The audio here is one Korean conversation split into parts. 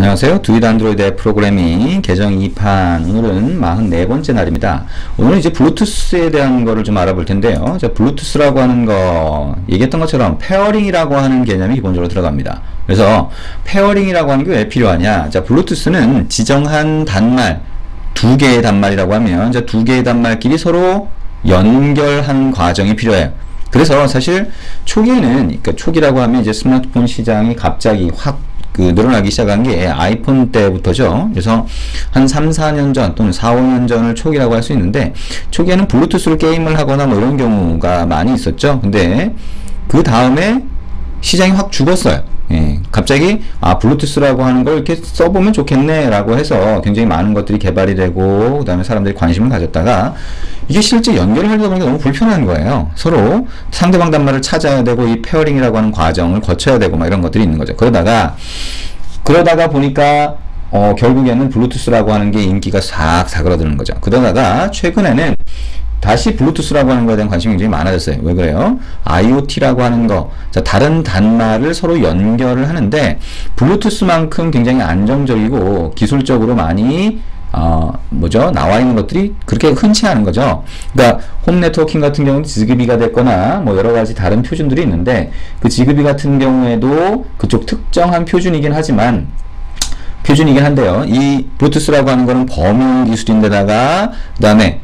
안녕하세요. 두이드 안드로이드 앱 프로그래밍 계정 2판. 오늘은 44번째 날입니다. 오늘 이제 블루투스에 대한 거를 좀 알아볼 텐데요. 자, 블루투스라고 하는 거, 얘기했던 것처럼 페어링이라고 하는 개념이 기본적으로 들어갑니다. 그래서 페어링이라고 하는 게 왜 필요하냐? 자, 블루투스는 지정한 단말, 두 개의 단말이라고 하면, 자, 두 개의 단말끼리 서로 연결한 과정이 필요해요. 그래서 사실 초기에는, 그러니까 초기라고 하면 이제 스마트폰 시장이 갑자기 확 늘어나기 시작한 게 아이폰 때부터죠. 그래서 한 3, 4년 전 또는 4, 5년 전을 초기라고 할 수 있는데, 초기에는 블루투스로 게임을 하거나 뭐 이런 경우가 많이 있었죠. 근데 그 다음에 시장이 확 죽었어요. 예, 갑자기 블루투스라고 하는 걸 이렇게 써보면 좋겠네 라고 해서 굉장히 많은 것들이 개발이 되고, 그 다음에 사람들이 관심을 가졌다가 이게 실제 연결을 하려다 보니까 너무 불편한 거예요. 서로 상대방 단말을 찾아야 되고 이 페어링이라고 하는 과정을 거쳐야 되고 막 이런 것들이 있는 거죠. 그러다가 보니까 결국에는 블루투스라고 하는 게 인기가 싹 사그라드는 거죠. 그러다가 최근에는 다시 블루투스라고 하는 거에 대한 관심이 굉장히 많아졌어요. 왜 그래요? IoT라고 하는 거, 자, 다른 단말을 서로 연결을 하는데 블루투스만큼 굉장히 안정적이고 기술적으로 많이 나와 있는 것들이 그렇게 흔치 않은 거죠. 그러니까 홈 네트워킹 같은 경우는 지그비가 됐거나 뭐 여러 가지 다른 표준들이 있는데, 그 지그비 같은 경우에도 그쪽 특정한 표준이긴 한데요. 이 블루투스라고 하는 거는 범용 기술인데다가 그 다음에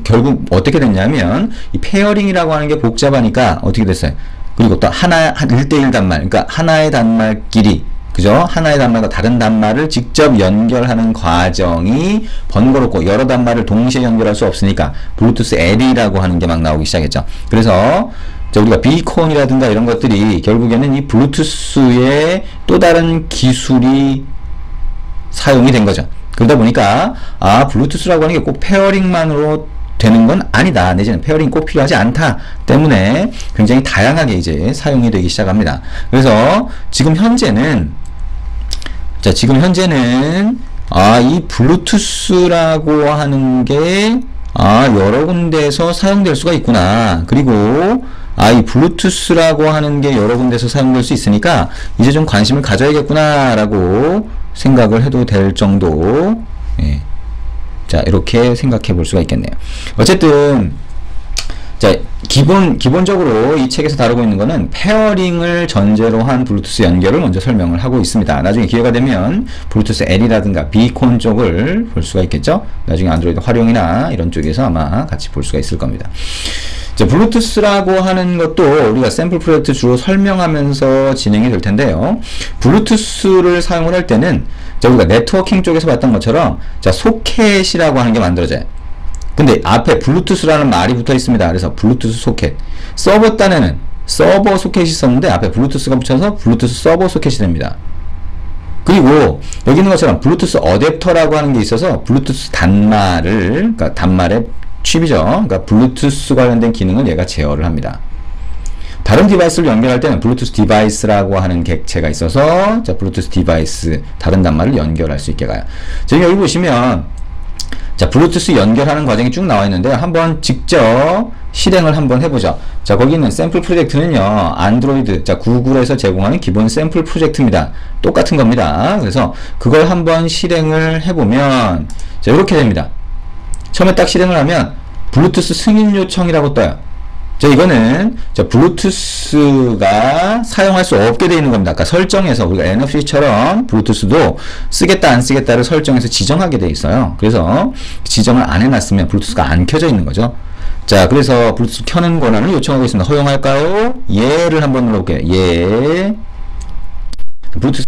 결국 어떻게 됐냐면 이 페어링이라고 하는 게 복잡하니까 어떻게 됐어요? 그리고 또 1대1 단말, 그러니까 하나의 단말끼리, 그죠? 하나의 단말과 다른 단말을 직접 연결하는 과정이 번거롭고 여러 단말을 동시에 연결할 수 없으니까 블루투스 LE라고 하는 게 막 나오기 시작했죠. 그래서 우리가 비콘이라든가 이런 것들이 결국에는 이 블루투스의 또 다른 기술이 사용이 된 거죠. 그러다 보니까 블루투스라고 하는 게 꼭 페어링만으로 되는 건 아니다, 내지는 페어링이 꼭 필요하지 않다 때문에 굉장히 다양하게 이제 사용이 되기 시작합니다. 그래서 지금 현재는 이 블루투스라고 하는 게 여러 군데에서 사용될 수가 있구나. 그리고 이 블루투스라고 하는 게 여러 군데서 사용될 수 있으니까 이제 좀 관심을 가져야겠구나 라고 생각을 해도 될 정도. 예. 자, 이렇게 생각해 볼 수가 있겠네요. 어쨌든 자, 기본적으로 이 책에서 다루고 있는 거는 페어링을 전제로 한 블루투스 연결을 먼저 설명을 하고 있습니다. 나중에 기회가 되면 블루투스 L이라든가 비콘 쪽을 볼 수가 있겠죠. 나중에 안드로이드 활용이나 이런 쪽에서 아마 같이 볼 수가 있을 겁니다. 자, 블루투스라고 하는 것도 우리가 샘플 프로젝트 주로 설명하면서 진행이 될 텐데요. 블루투스를 사용을 할 때는 우리가 네트워킹 쪽에서 봤던 것처럼 소켓이라고 하는 게 만들어져요. 근데 앞에 블루투스라는 말이 붙어 있습니다. 그래서 블루투스 소켓. 서버 딴에는 서버 소켓이 있었는데 앞에 블루투스가 붙여서 블루투스 서버 소켓이 됩니다. 그리고 여기 있는 것처럼 블루투스 어댑터라고 하는 게 있어서 블루투스 단말을, 그러니까 단말의 칩이죠. 그러니까 블루투스 관련된 기능을 얘가 제어를 합니다. 다른 디바이스를 연결할 때는 블루투스 디바이스라고 하는 객체가 있어서 블루투스 디바이스 다른 단말을 연결할 수 있게 가요. 지금 여기 보시면 블루투스 연결하는 과정이 쭉 나와 있는데 한번 직접 실행을 한번 해보죠. 자, 거기 있는 샘플 프로젝트는요, 안드로이드, 구글에서 제공하는 기본 샘플 프로젝트입니다. 똑같은 겁니다. 그래서 그걸 한번 실행을 해보면 이렇게 됩니다. 처음에 딱 실행을 하면 블루투스 승인 요청이라고 떠요. 이거는 블루투스가 사용할 수 없게 되어 있는 겁니다. 아까 설정에서 우리가 NFC처럼 블루투스도 쓰겠다 안 쓰겠다를 설정해서 지정하게 되어 있어요. 그래서 지정을 안 해놨으면 블루투스가 안 켜져 있는 거죠. 자, 그래서 블루투스 켜는 권한을 요청하고 있습니다. 허용할까요? 예를 한번 눌러볼게요. 예. 블루투스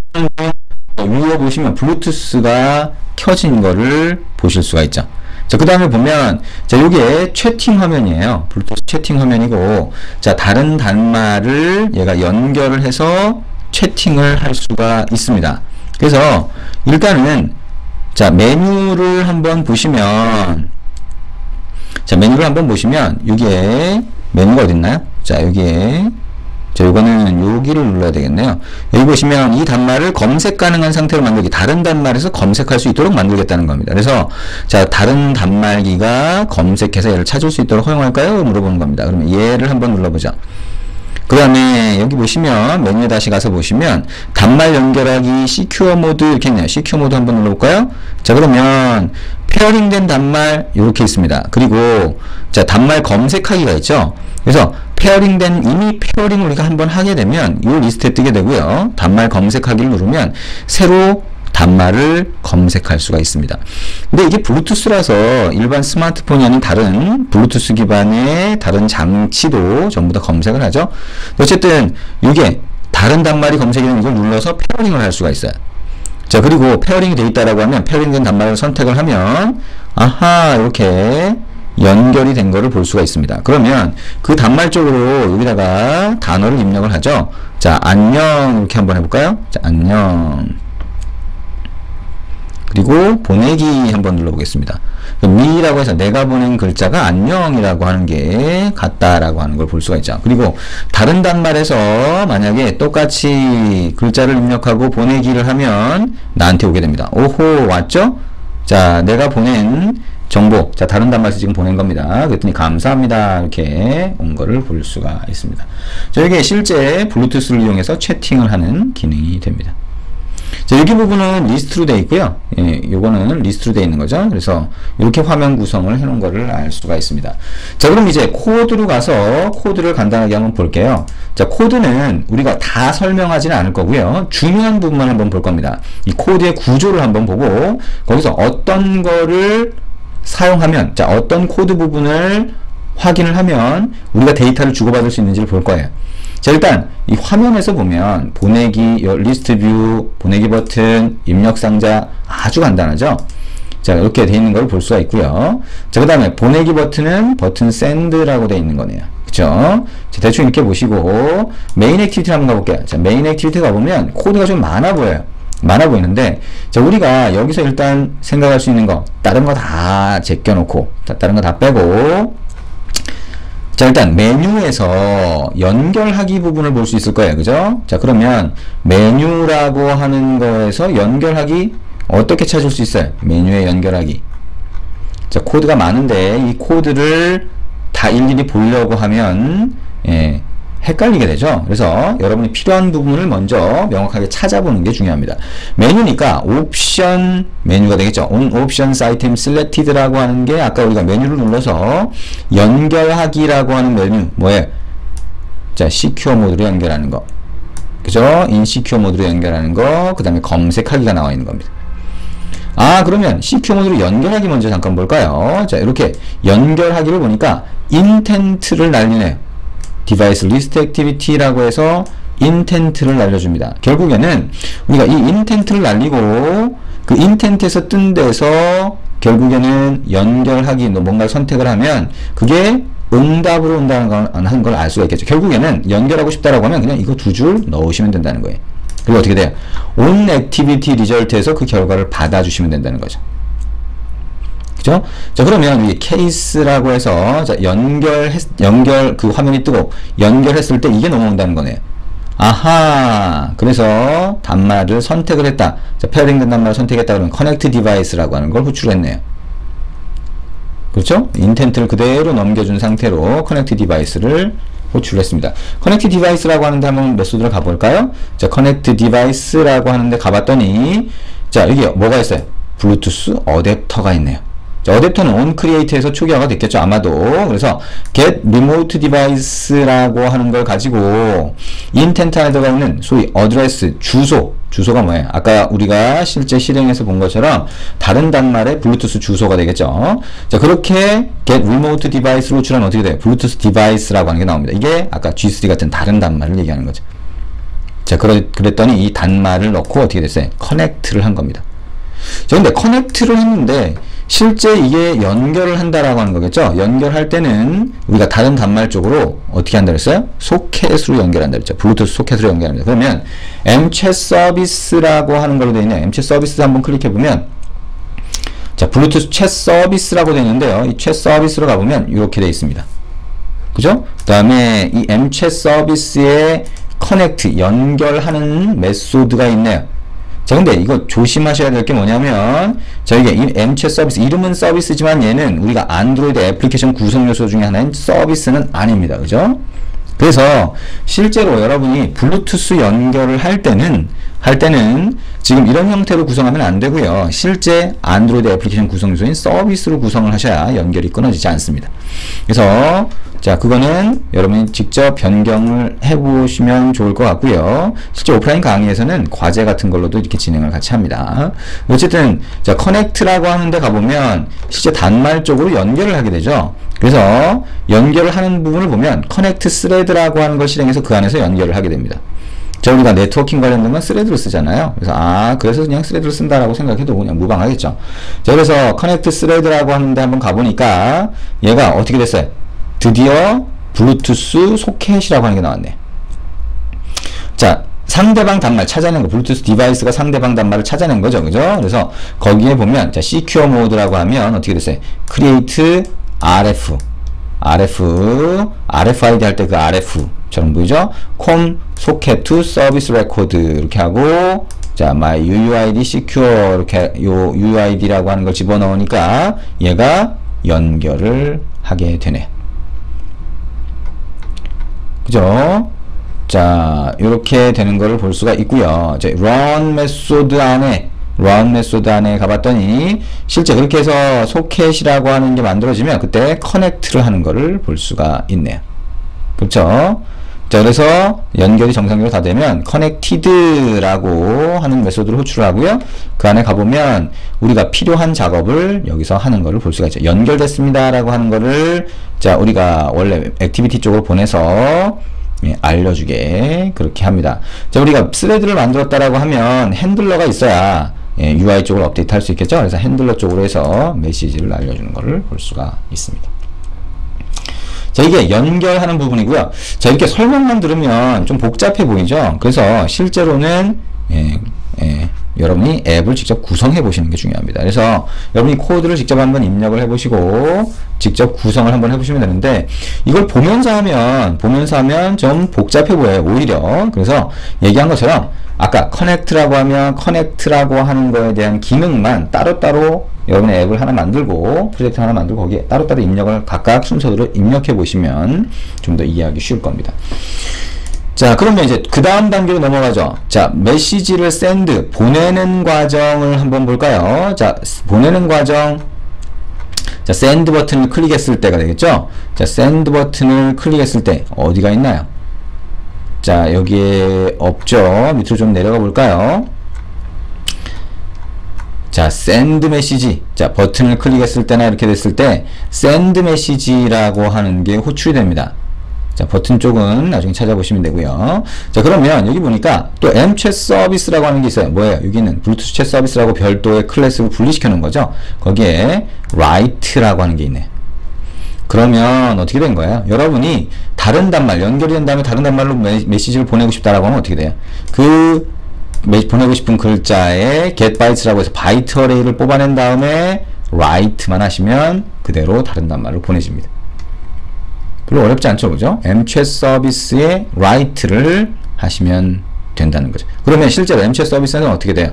위에 보시면 블루투스가 켜진 거를 보실 수가 있죠. 자, 그 다음에 보면, 요게 채팅 화면이에요. 블루투스 채팅 화면이고, 다른 단말을 얘가 연결을 해서 채팅을 할 수가 있습니다. 그래서, 일단은, 메뉴를 한번 보시면, 이게, 메뉴가 어딨나요? 여기에, 요거는 여기를 눌러야 되겠네요. 여기 보시면 이 단말을 검색 가능한 상태로 만들기, 다른 단말에서 검색할 수 있도록 만들겠다는 겁니다. 그래서 다른 단말기가 검색해서 얘를 찾을 수 있도록 허용할까요? 물어보는 겁니다. 그러면 얘를 한번 눌러보죠. 그 다음에 여기 보시면 메뉴에 다시 가서 보시면 단말 연결하기 시큐어 모드 이렇게 있네요. 시큐어 모드 한번 눌러볼까요? 자, 그러면 페어링된 단말 이렇게 있습니다. 그리고 자, 단말 검색하기가 있죠. 그래서 페어링된 이미 페어링 우리가 한번 하게 되면 이 리스트에 뜨게 되고요. 단말 검색하기를 누르면 새로 단말을 검색할 수가 있습니다. 근데 이게 블루투스라서 일반 스마트폰이 아닌 다른 블루투스 기반의 다른 장치도 전부 다 검색을 하죠. 어쨌든 이게 다른 단말이 검색이 되는 이걸 눌러서 페어링을 할 수가 있어요. 자, 그리고 페어링이 되어 있다라고 하면 페어링된 단말을 선택을 하면 아하 이렇게 연결이 된 거를 볼 수가 있습니다. 그러면 그 단말 쪽으로 여기다가 단어를 입력을 하죠. 자, 안녕 이렇게 한번 해볼까요? 자, 안녕. 그리고 보내기 한번 눌러보겠습니다. 미라고 해서 내가 보낸 글자가 안녕이라고 하는 게 같다라고 하는 걸 볼 수가 있죠. 그리고 다른 단말에서 만약에 똑같이 글자를 입력하고 보내기를 하면 나한테 오게 됩니다. 오호 왔죠? 자, 내가 보낸 정보, 자, 다른 단말에서 지금 보낸 겁니다. 그랬더니 감사합니다 이렇게 온 거를 볼 수가 있습니다. 자, 이게 실제 블루투스를 이용해서 채팅을 하는 기능이 됩니다. 자, 여기 부분은 리스트로 되어 있고요. 예, 요거는 리스트로 되어 있는 거죠. 그래서 이렇게 화면 구성을 해 놓은 거를 알 수가 있습니다. 자, 그럼 이제 코드로 가서 코드를 간단하게 한번 볼게요. 자, 코드는 우리가 다 설명하지는 않을 거고요. 중요한 부분만 한번 볼 겁니다. 이 코드의 구조를 한번 보고 거기서 어떤 거를 사용하면, 자, 어떤 코드 부분을 확인을 하면 우리가 데이터를 주고받을 수 있는지를 볼 거예요. 자, 일단 이 화면에서 보면 보내기, 리스트 뷰, 보내기 버튼, 입력 상자 아주 간단하죠. 자, 이렇게 되어 있는 걸 볼 수가 있고요. 자, 그 다음에 보내기 버튼은 버튼 샌드라고 되어 있는 거네요. 그쵸? 자, 대충 이렇게 보시고 메인 액티비티 한번 가볼게요. 자, 메인 액티비티 가보면 코드가 좀 많아 보여요. 많아 보이는데, 자, 우리가 여기서 일단 생각할 수 있는 거, 다른 거 다 제껴놓고, 다른 거 다 빼고, 자, 일단 메뉴에서 연결하기 부분을 볼 수 있을 거예요. 그죠? 자, 그러면 메뉴라고 하는 거에서 연결하기 어떻게 찾을 수 있어요? 메뉴에 연결하기. 자, 코드가 많은데 이 코드를 다 일일이 보려고 하면 예, 헷갈리게 되죠. 그래서 여러분이 필요한 부분을 먼저 명확하게 찾아보는 게 중요합니다. 메뉴니까 옵션 메뉴가 되겠죠. On Options Item Selected라고 하는 게 아까 우리가 메뉴를 눌러서 연결하기라고 하는 메뉴 뭐예요? 자, Secure 모드로 연결하는 거. 그죠? In Secure 모드로 연결하는 거. 그 다음에 검색하기가 나와 있는 겁니다. 아, 그러면 Secure 모드로 연결하기 먼저 잠깐 볼까요? 자, 이렇게 연결하기를 보니까 intent를 날리네요. 디바이스 리스트 액티비티라고 해서 인텐트를 날려줍니다. 결국에는 우리가 이 인텐트를 날리고 그 인텐트에서 뜬 데서 결국에는 연결하기 뭔가를 선택을 하면 그게 응답으로 온다는 걸 알 수가 있겠죠. 결국에는 연결하고 싶다라고 하면 그냥 이거 두 줄 넣으시면 된다는 거예요. 그리고 어떻게 돼요? on activity result에서 그 결과를 받아주시면 된다는 거죠. 그죠? 자, 그러면 우리 케이스라고 해서 자, 연결 그 화면이 뜨고 연결했을 때 이게 넘어온다는 거네요. 아하, 그래서 단말을 선택을 했다. 자, 페어링된 단말을 선택했다 그러면 커넥트 디바이스라고 하는 걸 호출했네요. 그렇죠? 인텐트를 그대로 넘겨준 상태로 커넥트 디바이스를 호출했습니다. 커넥트 디바이스라고 하는데 한번 메소드를 가볼까요? 자, 커넥트 디바이스라고 하는데 가봤더니 자, 여기 뭐가 있어요? 블루투스 어댑터가 있네요. 자, 어댑터는 onCreate에서 초기화가 됐겠죠, 아마도. 그래서 get remote device라고 하는 걸 가지고 인텐트 안에 들어가 있는 소위 어드레스, 주소가 뭐예요? 아까 우리가 실제 실행해서 본 것처럼 다른 단말의 블루투스 주소가 되겠죠. 자, 그렇게 get remote device로 호출하면 어떻게 돼요? 블루투스 디바이스라고 하는 게 나옵니다. 이게 아까 G3 같은 다른 단말을 얘기하는 거죠. 자, 그랬더니 이 단말을 넣고 어떻게 됐어요? 커넥트를 한 겁니다. 자, 근데 커넥트를 했는데 실제 이게 연결을 한다라고 하는 거겠죠. 연결할 때는 우리가 다른 단말 쪽으로 어떻게 한다 그랬어요? 소켓으로 연결한다 그랬죠. 블루투스 소켓으로 연결합니다. 그러면 mchat 서비스라고 하는 걸로 되어 있네요. mchat 서비스 한번 클릭해 보면 자, 블루투스 챗 서비스라고 되어 있는데요. 이 챗 서비스로 가보면 이렇게 되어 있습니다. 그죠? 그 다음에 이 mchat 서비스에 커넥트 연결하는 메소드가 있네요. 자, 근데 이거 조심하셔야 될 게 뭐냐면 저희가 이 mchat 서비스, 이름은 서비스지만 얘는 우리가 안드로이드 애플리케이션 구성 요소 중에 하나인 서비스는 아닙니다. 그죠? 그래서 실제로 여러분이 블루투스 연결을 할 때는 지금 이런 형태로 구성하면 안 되고요. 실제 안드로이드 애플리케이션 구성 요소인 서비스로 구성을 하셔야 연결이 끊어지지 않습니다. 그래서 자, 그거는 여러분이 직접 변경을 해보시면 좋을 것 같고요. 실제 오프라인 강의에서는 과제 같은 걸로도 이렇게 진행을 같이 합니다. 어쨌든 자, 커넥트라고 하는데 가보면 실제 단말 쪽으로 연결을 하게 되죠. 그래서 연결을 하는 부분을 보면 커넥트 스레드라고 하는 걸 실행해서 그 안에서 연결을 하게 됩니다. 자, 우리가 네트워킹 관련된 건 스레드로 쓰잖아요. 그래서 그래서 그냥 스레드로 쓴다라고 생각해도 그냥 무방하겠죠. 자, 그래서 커넥트 스레드라고 하는데 한번 가보니까 얘가 어떻게 됐어요? 드디어 블루투스 소켓이라고 하는 게 나왔네. 자, 상대방 단말 찾아낸 거, 블루투스 디바이스가 상대방 단말을 찾아낸 거죠. 그죠? 그래서 거기에 보면 자, 시큐어 모드라고 하면 어떻게 됐어요? 크리에이트 RFID 할 때 그 RF처럼 보이죠? 콤 소켓 투 서비스 레코드 이렇게 하고 자, my UUID secure 이렇게 요 UUID라고 하는 걸 집어넣으니까 얘가 연결을 하게 되네. 그죠? 자, 이렇게 되는 거를 볼 수가 있고요. 자, run 메소드 안에 가봤더니 실제 그렇게 해서 소켓이라고 하는 게 만들어지면 그때 커넥트를 하는 거를 볼 수가 있네요. 그렇죠? 자, 그래서 연결이 정상적으로 다 되면 connected라고 하는 메소드를 호출하고요. 그 안에 가보면 우리가 필요한 작업을 여기서 하는 거를 볼 수가 있죠. 연결됐습니다 라고 하는 거를 자, 우리가 원래 액티비티 쪽으로 보내서 알려주게 그렇게 합니다. 자, 우리가 스레드를 만들었다라고 하면 핸들러가 있어야 UI 쪽으로 업데이트 할 수 있겠죠. 그래서 핸들러 쪽으로 해서 메시지를 알려주는 것을 볼 수가 있습니다. 자, 이게 연결하는 부분이고요. 자, 이렇게 설명만 들으면 좀 복잡해 보이죠. 그래서 실제로는 여러분이 앱을 직접 구성해 보시는 게 중요합니다. 그래서 여러분이 코드를 직접 한번 입력을 해 보시고 직접 구성을 한번 해 보시면 되는데 이걸 보면서 하면 좀 복잡해 보여요, 오히려. 그래서 얘기한 것처럼 아까 커넥트라고 하면 커넥트라고 하는 거에 대한 기능만 따로따로 여러분의 앱을 하나 만들고 프로젝트 하나 만들고 거기에 따로따로 입력을 각각 순서대로 입력해 보시면 좀 더 이해하기 쉬울 겁니다. 자, 그러면 이제 그 다음 단계로 넘어가죠. 자, 메시지를 보내는 과정을 한번 볼까요? 자, 보내는 과정. 자, 샌드 버튼을 클릭했을 때가 되겠죠? 자, 샌드 버튼을 클릭했을 때 어디가 있나요? 자, 여기에 없죠. 밑으로 좀 내려가 볼까요? 자, 샌드 메시지. 자, 버튼을 클릭했을 때나 이렇게 됐을 때 샌드 메시지라고 하는 게 호출이 됩니다. 자, 버튼 쪽은 나중에 찾아보시면 되고요. 자, 그러면 여기 보니까 또 m챗 서비스라고 하는 게 있어요. 뭐예요? 여기는 블루투스 챗 서비스라고 별도의 클래스로 분리시켜 놓은 거죠. 거기에 write라고 하는 게 있네. 그러면 어떻게 된 거예요? 여러분이 다른 단말, 연결이 된 다음에 다른 단말로 메시지를 보내고 싶다라고 하면 어떻게 돼요? 그 보내고 싶은 글자에 get bytes라고 해서 바이트 어레이를 뽑아낸 다음에 write만 하시면 그대로 다른 단말로 보내집니다. 별로 어렵지 않죠, 그죠? m챗 서비스에 write를 하시면 된다는 거죠. 그러면 실제로 m챗 서비스는 어떻게 돼요?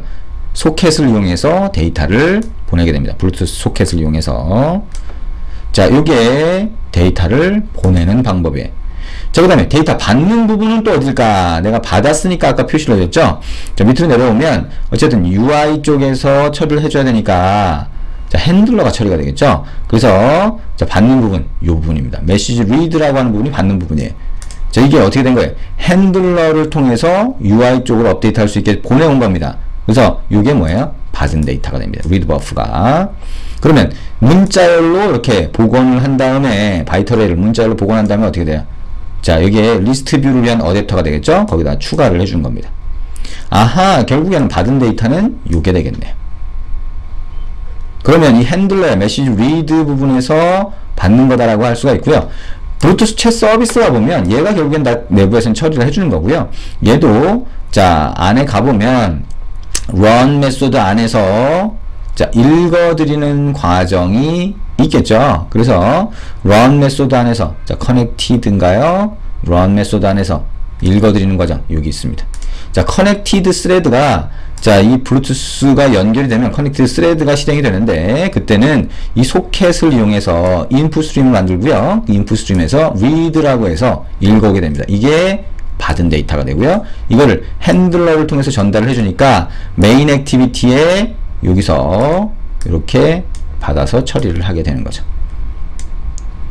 소켓을 이용해서 데이터를 보내게 됩니다. 블루투스 소켓을 이용해서. 자, 요게 데이터를 보내는 방법이에요. 자, 그 다음에 데이터 받는 부분은 또 어딜까? 내가 받았으니까 아까 표시를 해줬죠? 자, 밑으로 내려오면 어쨌든 UI 쪽에서 처리를 해줘야 되니까 자, 핸들러가 처리가 되겠죠? 그래서 자, 받는 부분, 이 부분입니다. 메시지 리드라고 하는 부분이 받는 부분이에요. 자, 이게 어떻게 된 거예요? 핸들러를 통해서 UI 쪽으로 업데이트 할 수 있게 보내온 겁니다. 그래서 이게 뭐예요? 받은 데이터가 됩니다. 리드 버프가. 그러면 문자열로 이렇게 복원을 한 다음에 바이트 어레이를 문자열로 복원한 다음에 어떻게 돼요? 자, 여기에 리스트 뷰를 위한 어댑터가 되겠죠? 거기다 추가를 해준 겁니다. 아하, 결국에는 받은 데이터는 요게 되겠네요. 그러면 이 핸들러의 메시지 리드 부분에서 받는 거다라고 할 수가 있고요. 블루투스 챗 서비스가 보면 얘가 결국엔 다 내부에서는 처리를 해주는 거고요. 얘도 자, 안에 가보면 run 메소드 안에서 자, 읽어드리는 과정이 있겠죠. 그래서 run 메소드 안에서 자, connected인가요? run 메소드 안에서 읽어드리는 과정 여기 있습니다. 자, connected thread가 자, 이 블루투스가 연결이 되면 커넥트 스레드가 실행이 되는데, 그때는 이 소켓을 이용해서 인풋 스트림을 만들고요. 인풋 스트림에서 read라고 해서 읽어오게 됩니다. 이게 받은 데이터가 되고요. 이거를 핸들러를 통해서 전달을 해주니까 메인 액티비티에 여기서 이렇게 받아서 처리를 하게 되는 거죠.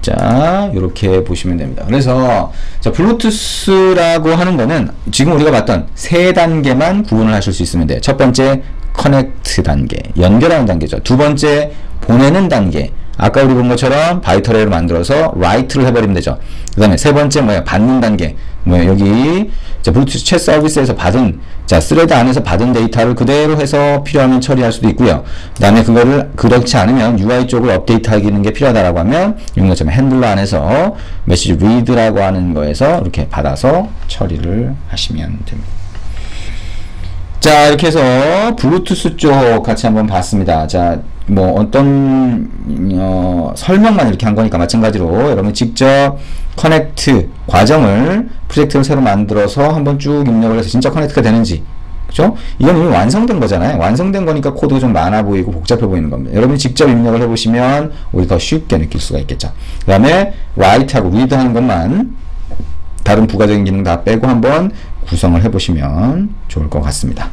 자, 이렇게 보시면 됩니다. 그래서 자, 블루투스라고 하는 거는 지금 우리가 봤던 세 단계만 구분을 하실 수 있으면 돼요. 첫 번째 커넥트 단계, 연결하는 단계죠. 두 번째 보내는 단계, 아까 우리 본 것처럼 바이트 어레이를 만들어서 라이트를 해버리면 되죠. 그 다음에 세 번째 뭐야, 받는 단계. 뭐야, 여기 자, 블루투스 챗 서비스에서 받은, 자, 스레드 안에서 받은 데이터를 그대로 해서 필요하면 처리할 수도 있고요. 그 다음에 그거를 그렇지 않으면 UI 쪽을 업데이트 하는 게 필요하다라고 하면 이런 것처럼 핸들러 안에서 메시지 리드라고 하는 거에서 이렇게 받아서 처리를 하시면 됩니다. 자, 이렇게 해서 블루투스 쪽 같이 한번 봤습니다. 자, 뭐 어떤 설명만 이렇게 한 거니까 마찬가지로 여러분 직접 커넥트 과정을 프로젝트를 새로 만들어서 한번 쭉 입력을 해서 진짜 커넥트가 되는지, 그죠? 이건 이미 완성된 거잖아요. 완성된 거니까 코드가 좀 많아 보이고 복잡해 보이는 겁니다. 여러분이 직접 입력을 해보시면 오히려 더 쉽게 느낄 수가 있겠죠. 그 다음에 write하고 read 하는 것만, 다른 부가적인 기능 다 빼고 한번 구성을 해보시면 좋을 것 같습니다.